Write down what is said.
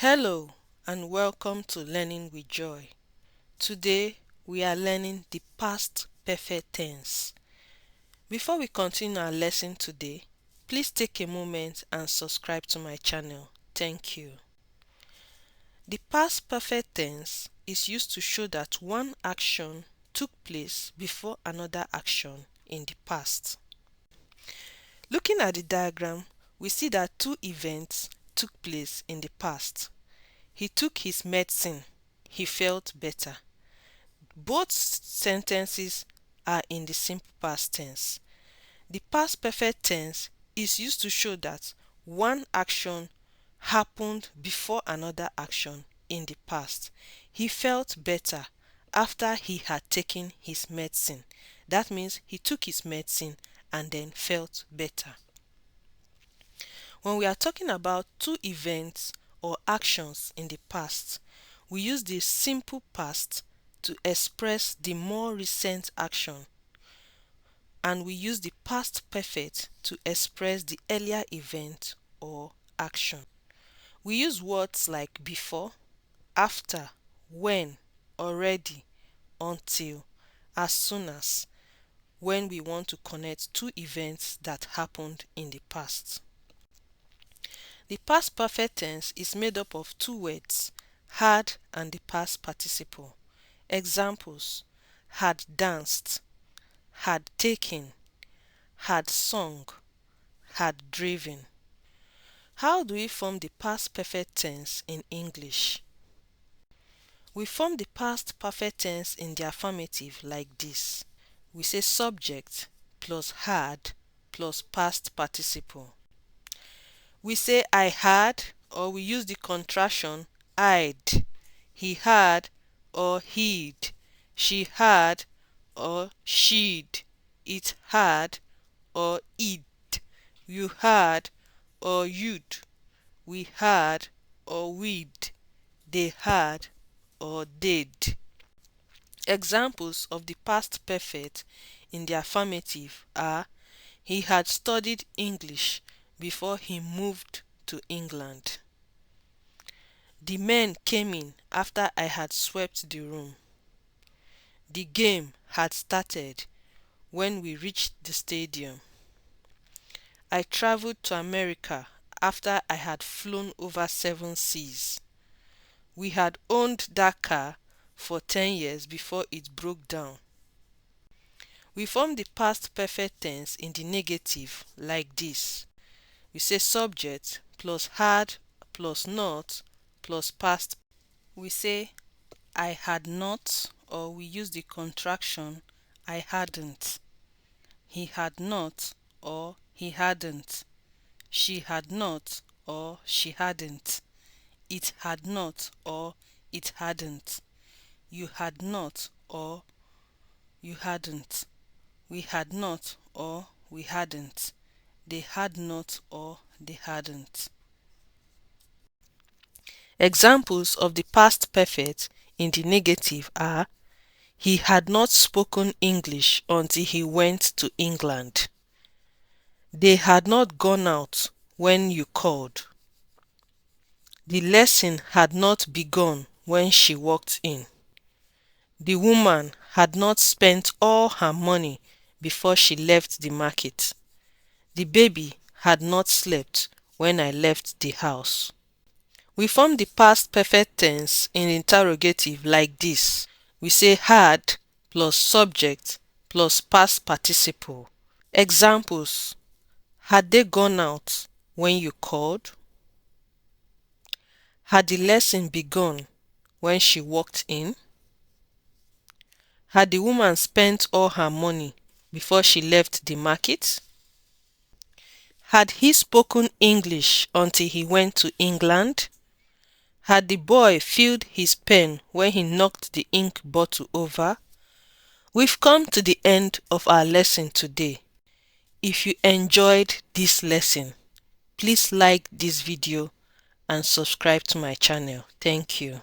Hello and welcome to Learning with Joy. Today we are learning the past perfect tense. Before we continue our lesson today, please take a moment and subscribe to my channel. Thank you. The past perfect tense is used to show that one action took place before another action in the past. Looking at the diagram, we see that two events took place in the past. He took his medicine. He felt better. Both sentences are in the simple past tense. The past perfect tense is used to show that one action happened before another action in the past. He felt better after he had taken his medicine. That means he took his medicine and then felt better. When we are talking about two events or actions in the past, we use the simple past to express the more recent action, and we use the past perfect to express the earlier event or action. We use words like before, after, when, already, until, as soon as, when we want to connect two events that happened in the past. The past perfect tense is made up of two words, had and the past participle. Examples: had danced, had taken, had sung, had driven. How do we form the past perfect tense in English? We form the past perfect tense in the affirmative like this. We say subject plus had plus past participle. We say I had, or we use the contraction I'd. He had or he'd. She had or she'd. It had or it'd. You had or you'd. We had or we'd. They had or they'd. Examples of the past perfect in the affirmative are: he had studied English before he moved to England. The men came in after I had swept the room. The game had started when we reached the stadium. I traveled to America after I had flown over 7 seas. We had owned that car for 10 years before it broke down. We form the past perfect tense in the negative like this. We say subject plus had plus not plus past. We say I had not, or we use the contraction I hadn't. He had not or he hadn't. She had not or she hadn't. It had not or it hadn't. You had not or you hadn't. We had not or we hadn't. They had not or they hadn't. Examples of the past perfect in the negative are: he had not spoken English until he went to England. They had not gone out when you called. The lesson had not begun when she walked in. The woman had not spent all her money before she left the market. The baby had not slept when I left the house. We form the past perfect tense in interrogative like this. We say had plus subject plus past participle. Examples: had they gone out when you called? Had the lesson begun when she walked in? Had the woman spent all her money before she left the market? Had he spoken English until he went to England? Had the boy filled his pen when he knocked the ink bottle over? We've come to the end of our lesson today. If you enjoyed this lesson, please like this video and subscribe to my channel. Thank you.